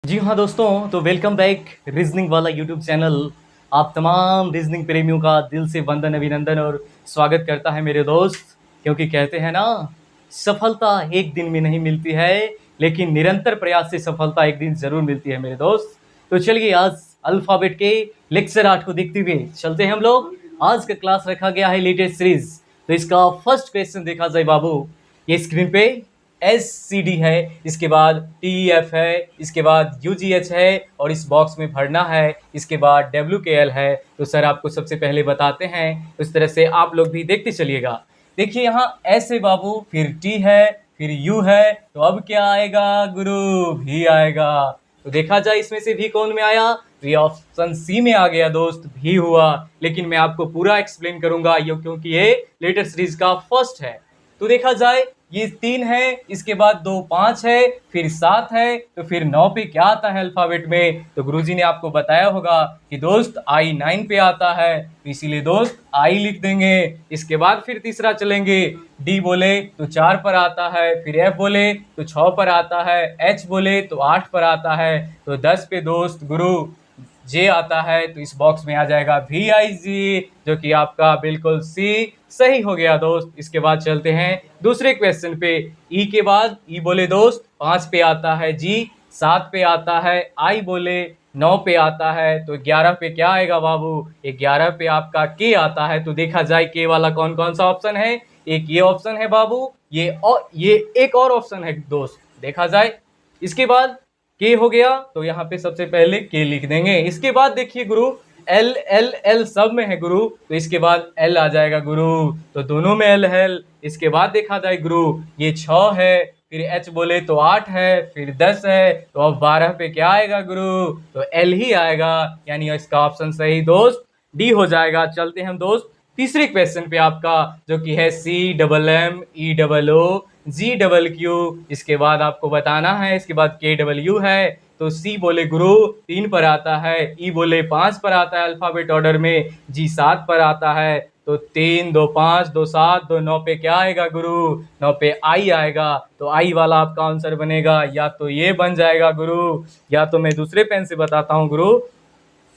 जी हाँ दोस्तों, तो वेलकम बैक रीजनिंग वाला यूट्यूब चैनल। आप तमाम रीजनिंग प्रेमियों का दिल से वंदन अभिनंदन और स्वागत करता है मेरे दोस्त। क्योंकि कहते हैं ना, सफलता एक दिन में नहीं मिलती है, लेकिन निरंतर प्रयास से सफलता एक दिन जरूर मिलती है मेरे दोस्त। तो चलिए आज अल्फाबेट के लेक्चर 8 को देखते हुए चलते हैं हम लोग। आज का क्लास रखा गया है लेटेस्ट सीरीज। तो इसका फर्स्ट क्वेश्चन देखा जाए बाबू, ये स्क्रीन पे SCD है, इसके बाद TEF है, इसके बाद UGH है और इस बॉक्स में भरना है, इसके बाद WKL है। तो सर आपको सबसे पहले बताते हैं, उस तरह से आप लोग भी देखते चलिएगा। देखिए यहाँ S है बाबू, फिर T है, फिर U है, तो अब क्या आएगा गुरु? भी आएगा। तो देखा जाए इसमें से भी कौन में आया? तो ये ऑप्शन सी में आ गया दोस्त, भी हुआ। लेकिन मैं आपको पूरा एक्सप्लेन करूंगा ये, क्योंकि ये लेटेस्ट सीरीज का फर्स्ट है। तो देखा जाए ये 3 है, इसके बाद 2 5 है, फिर 7 है, तो फिर 9 पे क्या आता है अल्फाबेट में? तो गुरुजी ने आपको बताया होगा कि दोस्त I 9 पे आता है, तो इसीलिए दोस्त I लिख देंगे। इसके बाद फिर तीसरा चलेंगे, D बोले तो 4 पर आता है, फिर F बोले तो 6 पर आता है, H बोले तो 8 पर आता है, तो 10 पे दोस्त गुरु जे आता है, तो इस बॉक्स में आ जाएगा VIG, जो कि आपका बिल्कुल सी सही हो गया दोस्त। इसके बाद चलते हैं दूसरे क्वेश्चन पे। ई के बाद ई बोले दोस्त 5 पे आता है, जी 7 पे आता है, आई बोले 9 पे आता है, तो 11 पे क्या आएगा बाबू? 11 पे आपका के आता है। तो देखा जाए के वाला कौन कौन सा ऑप्शन है? एक ये ऑप्शन है बाबू, ये एक और ऑप्शन है दोस्त, देखा जाए। इसके बाद के हो गया, तो यहाँ पे सबसे पहले के लिख देंगे। इसके बाद देखिए गुरु, एल एल एल सब में है गुरु, तो इसके बाद एल आ जाएगा गुरु, तो दोनों में एल है। इसके बाद देखा जाए गुरु, ये 6 है, फिर एच बोले तो 8 है, फिर 10 है, तो अब 12 पे क्या आएगा गुरु? तो एल ही आएगा, यानी इसका ऑप्शन सही दोस्त डी हो जाएगा। चलते हैं हम दोस्त तीसरे क्वेश्चन पे आपका, जो कि है CMMEOOGQ। इसके बाद आपको बताना है, इसके बाद KW है। तो सी बोले गुरु 3 पर आता है, ई बोले 5 पर आता है अल्फाबेट ऑर्डर में, जी 7 पर आता है, तो 3 2 5 2 7 2 9 पे क्या आएगा गुरु? 9 पे आई आएगा। तो आई वाला आपका आंसर बनेगा, या तो ये बन जाएगा गुरु, या तो मैं दूसरे पेन से बताता हूँ गुरु,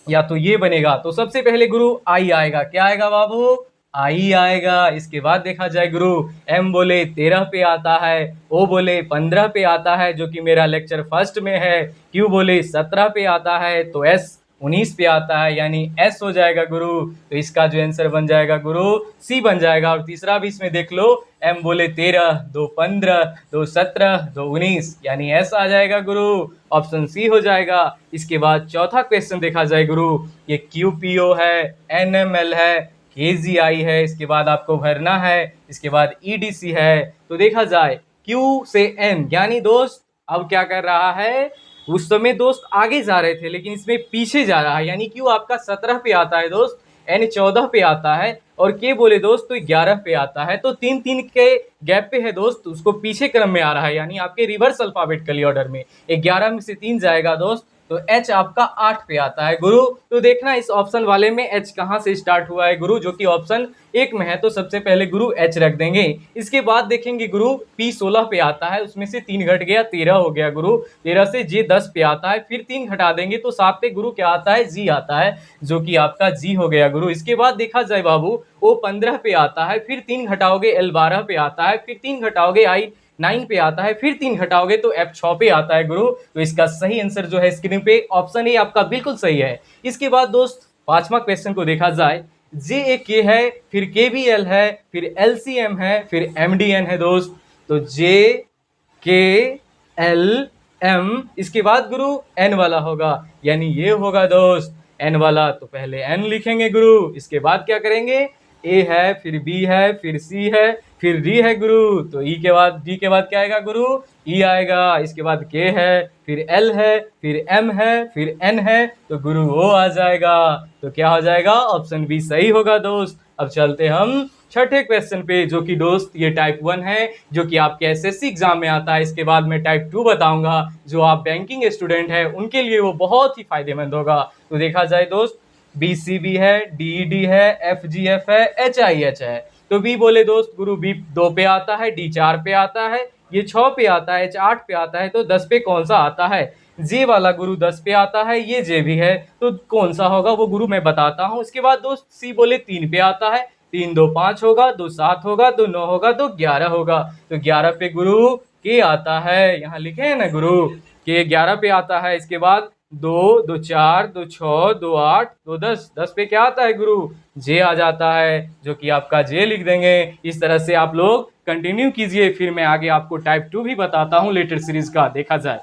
या तो ये बनेगा। तो सबसे पहले गुरु आई आएगा, क्या आएगा बाबू? आई आएगा। इसके बाद देखा जाए गुरु, एम बोले 13 पे आता है, ओ बोले 15 पे आता है, जो कि मेरा लेक्चर फर्स्ट में है, क्यू बोले 17 पे आता है, तो एस 19 पे आता है, यानी एस हो जाएगा गुरु। तो इसका जो आंसर बन जाएगा गुरु, सी बन जाएगा। और तीसरा भी इसमें देख लो, एम बोले 13, 2 15, 2 17, 2 19, यानी एस आ जाएगा गुरु, ऑप्शन सी हो जाएगा। इसके बाद चौथा क्वेश्चन देखा जाए गुरु, ये QPO है, NML है, KGI है, इसके बाद आपको भरना है, इसके बाद EDC है। तो देखा जाए Q से N, यानी दोस्त अब क्या कर रहा है? उस समय दोस्त आगे जा रहे थे, लेकिन इसमें पीछे जा रहा है, यानी Q आपका 17 पे आता है दोस्त, N 14 पे आता है, और के बोले दोस्त तो 11 पे आता है। तो 3 3 के गैप पे है दोस्त, उसको पीछे क्रम में आ रहा है, यानी आपके रिवर्स अल्फाबेटिकली ऑर्डर में 11 में से 3 जाएगा दोस्त, तो H आपका 8 पे आता है गुरु। तो देखना इस ऑप्शन वाले में H कहाँ से स्टार्ट हुआ है गुरु, जो कि ऑप्शन 1 में है, तो सबसे पहले गुरु H रख देंगे। इसके बाद देखेंगे गुरु P 16 पे आता है, उसमें से 3 घट गया, 13 हो गया गुरु, 13 से J 10 पे आता है, फिर 3 घटा देंगे तो 7 पे गुरु क्या आता है? G आता है, जो कि आपका G हो गया गुरु। इसके बाद देखा जाए बाबू, O 15 पे आता है, फिर 3 घटाओगे L 12 पे आता है, फिर 3 घटाओगे I 9 पे आता है, फिर 3 घटाओगे तो F 6 पे आता है गुरु। तो इसका सही आंसर जो है स्क्रीन पे ऑप्शन ए आपका बिल्कुल सही है। इसके बाद दोस्त पांचवा क्वेश्चन को देखा जाए, JAK है, फिर KBL है, फिर LCM है, फिर MDN है दोस्त। तो JKLM, इसके बाद गुरु N वाला होगा, यानी ये होगा दोस्त N वाला। तो पहले N लिखेंगे गुरु, इसके बाद क्या करेंगे? A है, फिर B है, फिर C है, फिर D है गुरु। तो E के बाद D के बाद क्या आएगा गुरु? E आएगा। इसके बाद K है, फिर L है, फिर M है, फिर N है, तो गुरु O आ जाएगा। तो क्या हो जाएगा? ऑप्शन बी सही होगा दोस्त। अब चलते हम छठे क्वेश्चन पे, जो कि दोस्त ये टाइप 1 है, जो कि आपके SSC एग्जाम में आता है। इसके बाद मैं टाइप 2 बताऊंगा, जो आप बैंकिंग स्टूडेंट है उनके लिए वो बहुत ही फायदेमंद होगा। तो देखा जाए दोस्त, BCB है, DED है, FGF है, HIH है। तो B बोले दोस्त गुरु, B 2 पे आता है, D 4 पे आता है, ये 6 पे आता है, H 8 पे आता है, तो 10 पे कौन सा आता है? जे वाला गुरु 10 पे आता है, ये जे भी है, तो कौन सा होगा वो गुरु मैं बताता हूँ। इसके बाद दोस्त सी बोले 3 पे आता है, 3 2 5 होगा, 2 7 होगा, 2 9 होगा, तो 11 होगा। तो 11 पे गुरु के आता है, यहाँ लिखे हैं ना गुरु के 11 पे आता है। इसके बाद 2 2 4 2 6 2 8 2 10, 10 पे क्या आता है गुरु, जे आ जाता है, जो कि आपका जे लिख देंगे। इस तरह से आप लोग कंटिन्यू कीजिए, फिर मैं आगे आपको टाइप 2 भी बताता हूँ लेटर सीरीज का, देखा जाए।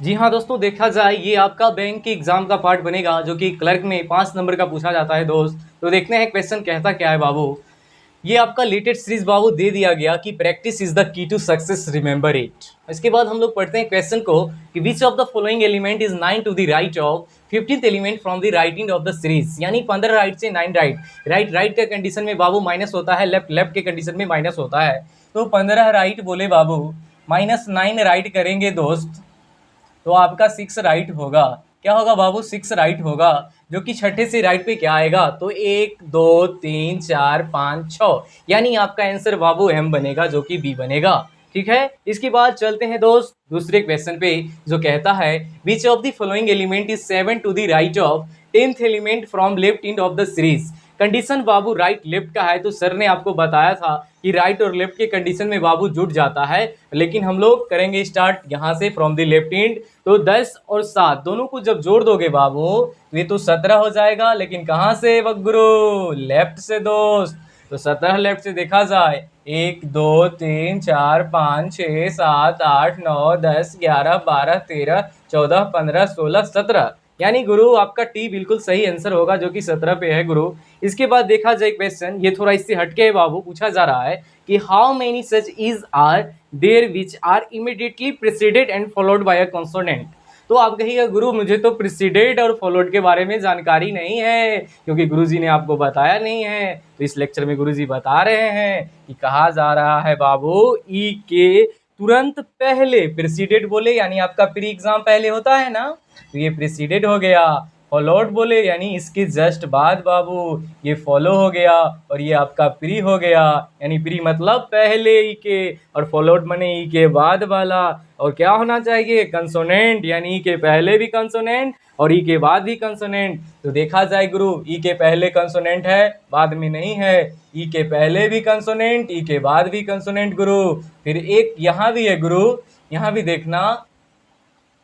जी हाँ दोस्तों, देखा जाए ये आपका बैंक के एग्जाम का पार्ट बनेगा, जो कि क्लर्क में 5 नंबर का पूछा जाता है दोस्त। तो देखते हैं क्वेश्चन कहता क्या है बाबू। ये आपका लेटेस्ट सीरीज बाबू दे दिया गया कि practice is the key to success, remember it. इसके बाद हम लोग पढ़ते हैं क्वेश्चन को कि which of the following element is 9 to the right of 15th element from the right end of the series, यानी 15 राइट से 9 राइट। राइट राइट के कंडीशन में बाबू माइनस होता है, लेफ्ट लेफ्ट के कंडीशन में माइनस होता है। तो 15 राइट बोले बाबू, -9 राइट करेंगे दोस्त, तो आपका 6 राइट होगा। क्या होगा बाबू, 6 राइट होगा, जो कि छठे से राइट पे क्या आएगा, तो 1 2 3 4 5 6, यानी आपका आंसर बाबू एम बनेगा, जो कि बी बनेगा। ठीक है, इसके बाद चलते हैं दोस्त दूसरे क्वेश्चन पे, जो कहता है which of the following element is 7 to the right of 10th element from left end of the series. Condition बाबू राइट लेफ्ट का है, तो सर ने आपको बताया था कि राइट और लेफ्ट के कंडीशन में बाबू जुट जाता है, लेकिन हम लोग करेंगे स्टार्ट यहाँ से फ्रॉम द लेफ्ट एंड। तो 10 और 7 दोनों को जब जोड़ दोगे बाबू, तो ये तो 17 हो जाएगा, लेकिन कहाँ से गुरु, लेफ्ट से दोस्त। तो 17 लेफ्ट से देखा जाए, 1 2 3 4 5 6 7 8 9 10 11 12 13 14 15 16 17, यानी गुरु आपका टी बिल्कुल सही आंसर होगा, जो कि 17 पे है गुरु। इसके बाद देखा जाए क्वेश्चन, ये थोड़ा इससे हटके है बाबू, पूछा जा रहा है कि how many such is are there which are immediately preceded and followed by a consonant. तो आप कहिएगा गुरु मुझे तो प्रेसिडेड और फॉलोड के बारे में जानकारी नहीं है, क्योंकि गुरुजी ने आपको बताया नहीं है। तो इस लेक्चर में गुरुजी बता रहे हैं कि कहा जा रहा है बाबू ई के तुरंत पहले, प्रेसिडेड बोले यानी आपका प्री एग्जाम पहले होता है ना, तो ये प्रेसिडेड हो गया। फॉलोड बोले यानी इसके जस्ट बाद बाबू, ये फॉलो हो गया, और ये आपका प्री हो गया, यानी प्री मतलब पहले ई के, और फॉलोड माने ई के बाद वाला। और क्या होना चाहिए, कंसोनेंट, यानी ई के पहले भी कंसोनेंट और ई के बाद भी कंसोनेंट। तो देखा जाए गुरु, ई के पहले कंसोनेंट है, बाद में नहीं है, ई के पहले भी कंसोनेंट, ई के बाद भी कंसोनेंट गुरु। फिर एक यहाँ भी है गुरु, यहाँ भी देखना,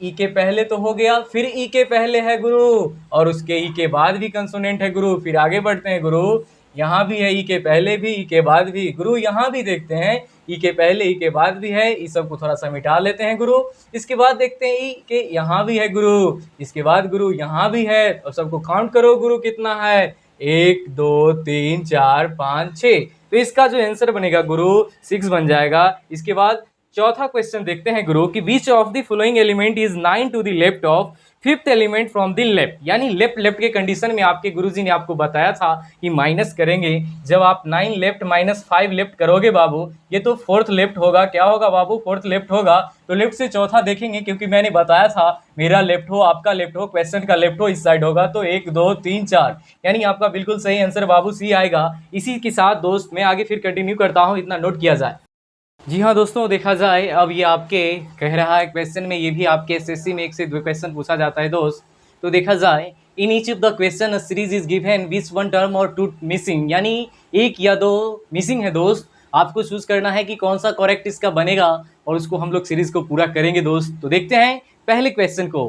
ई के पहले तो हो गया, फिर ई के पहले है गुरु, और उसके ई के बाद भी कंसोनेंट है गुरु। फिर आगे बढ़ते हैं गुरु, यहाँ भी है ई के पहले भी ई के बाद भी गुरु, यहाँ भी देखते हैं ई के पहले ई के बाद भी है, इस सब को थोड़ा सा मिटा लेते हैं गुरु। इसके बाद देखते हैं ई के यहाँ भी है गुरु, इसके बाद गुरु यहाँ भी है, और सबको काउंट करो गुरु कितना है, 1 2 3 4 5 6। तो इसका जो आंसर बनेगा गुरु 6 बन जाएगा। इसके बाद चौथा क्वेश्चन देखते हैं गुरु कि which of the following element is 9 to the left of 5th element from the left, यानी लेफ्ट लेफ्ट के कंडीशन में आपके गुरुजी ने आपको बताया था कि माइनस करेंगे। जब आप 9 लेफ्ट -5 लेफ्ट करोगे बाबू, ये तो 4th लेफ्ट होगा। क्या होगा बाबू, 4th लेफ्ट होगा। तो लेफ्ट से चौथा देखेंगे, क्योंकि मैंने बताया था मेरा लेफ्ट हो आपका लेफ्ट हो क्वेश्चन का लेफ्ट हो इस साइड होगा, तो 1 2 3 4, यानी आपका बिल्कुल सही आंसर बाबू सी आएगा। इसी के साथ दोस्त मैं आगे फिर कंटिन्यू करता हूँ, इतना नोट किया जाए। जी हाँ दोस्तों, देखा जाए अब ये आपके कह रहा है क्वेश्चन में, ये भी आपके एसएससी में 1 से 2 क्वेश्चन पूछा जाता है दोस्त। तो देखा जाए, in each of the question series is given which 1 term और 2 मिसिंग, यानी 1 या 2 मिसिंग है दोस्त। आपको चूज करना है कि कौन सा करेक्ट इसका बनेगा, और उसको हम लोग सीरीज को पूरा करेंगे दोस्त। तो देखते हैं पहले क्वेश्चन को,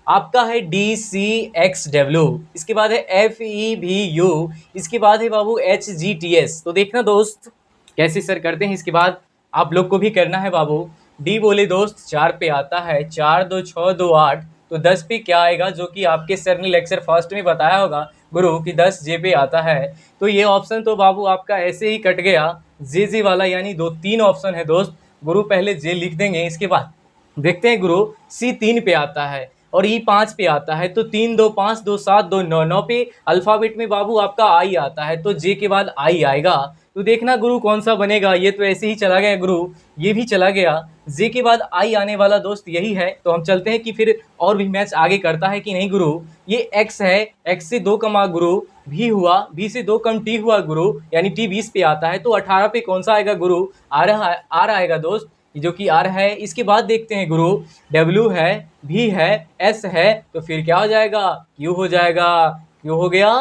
आपका है DCXW, इसके बाद है FEVU, इसके बाद है बाबू HGTS। तो देखना दोस्त कैसे सर करते हैं, इसके बाद आप लोग को भी करना है बाबू। डी बोले दोस्त 4 पे आता है, 4 2 6 2 8, तो 10 पे क्या आएगा, जो कि आपके सर ने लेक्चर फर्स्ट में बताया होगा गुरु कि 10 जे पे आता है। तो ये ऑप्शन तो बाबू आपका ऐसे ही कट गया, जे वाला, यानी 3 ऑप्शन है दोस्त। गुरु पहले जे लिख देंगे, इसके बाद देखते हैं गुरु सी 3 पे आता है और ई 5 पे आता है, तो 3 2 5 2 7 2 9, 9 पे अल्फाबेट में बाबू आपका आई आता है, तो जे के बाद आई आएगा। तो देखना गुरु कौन सा बनेगा, ये तो ऐसे ही चला गया गुरु, ये भी चला गया, जे के बाद आई आने वाला दोस्त यही है। तो हम चलते हैं कि फिर और भी मैच आगे करता है कि नहीं गुरु। ये एक्स है, एक्स से 2 कमा गुरु, भी हुआ, भी से 2 कम टी हुआ गुरु, यानी टी 20 पे आता है, तो 18 पे कौन सा आएगा गुरु, आर आएगा दोस्त, जो कि R है। इसके बाद देखते हैं गुरु W है, V है, S है, तो फिर क्या हो जाएगा, Q हो जाएगा। Q हो गया,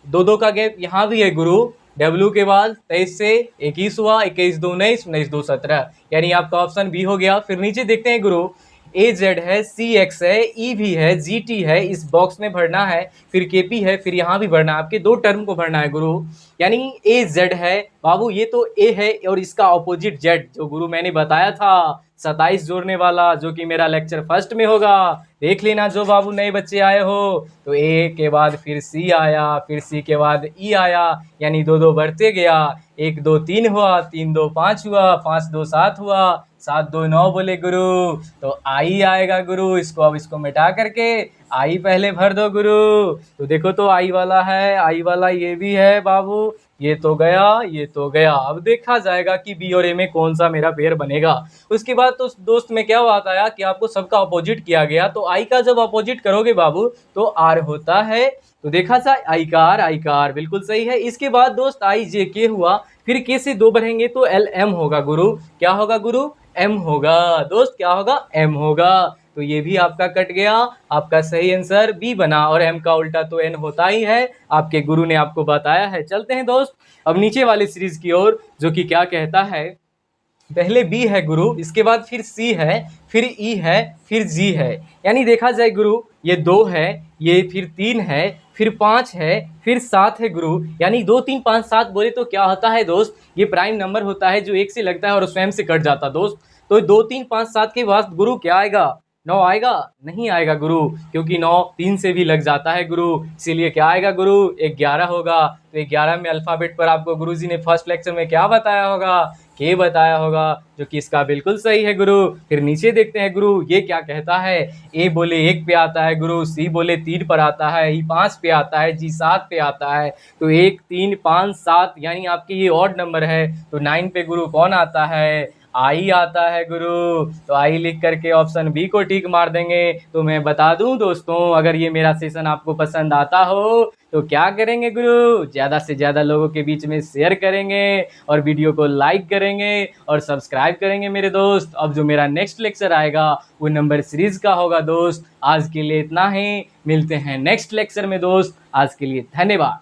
दो दो का गैप यहाँ भी है गुरु। W के बाद 23 से 21 हुआ, 21 दो 19, 19 दो 17, यानी आपका ऑप्शन बी हो गया। फिर नीचे देखते हैं गुरु AZ है, CX है, EV है, GT है, इस बॉक्स में भरना है, फिर KP है, फिर यहाँ भी भरना है, आपके दो टर्म को भरना है गुरु। यानी AZ है बाबू, ये तो A है और इसका ऑपोजिट Z, जो गुरु मैंने बताया था 27 जोड़ने वाला, जो कि मेरा लेक्चर फर्स्ट में होगा। देख लेना जो बाबू नए बच्चे आए हो, तो A के बाद फिर C आया, फिर C के बाद E आया, यानी दो दो बढ़ते गया। 1 2 3 हुआ, 3 2 5 हुआ, 5 2 7 हुआ, 7 2 9 बोले गुरु, तो आई आएगा गुरु। इसको अब इसको मिटा करके आई पहले भर दो गुरु। तो देखो तो आई वाला है, आई वाला ये भी है बाबू, ये तो गया, ये तो गया। अब देखा जाएगा कि बी और ए में कौन सा मेरा पेयर बनेगा। उसके बाद तो दोस्त में क्या बात आया कि आपको सबका अपोजिट किया गया, तो आई का जब अपोजिट करोगे बाबू तो आर होता है। तो देखा जाए आई का आर बिल्कुल सही है। इसके बाद दोस्त आई जे के हुआ, फिर के से दो बढ़ेंगे तो एल एम होगा गुरु। क्या होगा गुरु, एम होगा दोस्त, क्या होगा, एम होगा। तो ये भी आपका कट गया, आपका सही आंसर बी बना, और एम का उल्टा तो एन होता ही है, आपके गुरु ने आपको बताया है। चलते हैं दोस्त अब नीचे वाली सीरीज की ओर, जो कि क्या कहता है, पहले बी है गुरु, इसके बाद फिर सी है, फिर ई है, फिर जी है। यानी देखा जाए गुरु, ये 2 है, ये फिर 3 है, फिर 5 है, फिर 7 है गुरु। यानी 2 3 5 7 बोले तो क्या होता है दोस्त, ये प्राइम नंबर होता है जो 1 से लगता है और स्वयं से कट जाता है दोस्त। तो 2 3 5 7 के बाद गुरु क्या आएगा, 9 आएगा, नहीं आएगा गुरु, क्योंकि 9 3 से भी लग जाता है गुरु, इसीलिए क्या आएगा गुरु, 11 होगा। तो 11 में अल्फाबेट पर आपको गुरुजी ने फर्स्ट लेक्चर में क्या बताया होगा, के बताया होगा, जो कि इसका बिल्कुल सही है गुरु। फिर नीचे देखते हैं गुरु, ये क्या कहता है, ए बोले 1 पे आता है गुरु, सी बोले 3 पर आता है, ई 5 पे आता है, जी 7 पे आता है। तो 1 3 5 7 यानी आपकी ये ऑड नंबर है, तो 9 पे गुरु कौन आता है, आई आता है गुरु। तो आई लिख करके ऑप्शन बी को टिक मार देंगे। तो मैं बता दूं दोस्तों, अगर ये मेरा सेशन आपको पसंद आता हो तो क्या करेंगे गुरु, ज़्यादा से ज़्यादा लोगों के बीच में शेयर करेंगे और वीडियो को लाइक करेंगे और सब्सक्राइब करेंगे मेरे दोस्त। अब जो मेरा नेक्स्ट लेक्चर आएगा वो नंबर सीरीज का होगा दोस्त। आज के लिए इतना ही, मिलते हैं नेक्स्ट लेक्चर में दोस्त। आज के लिए धन्यवाद।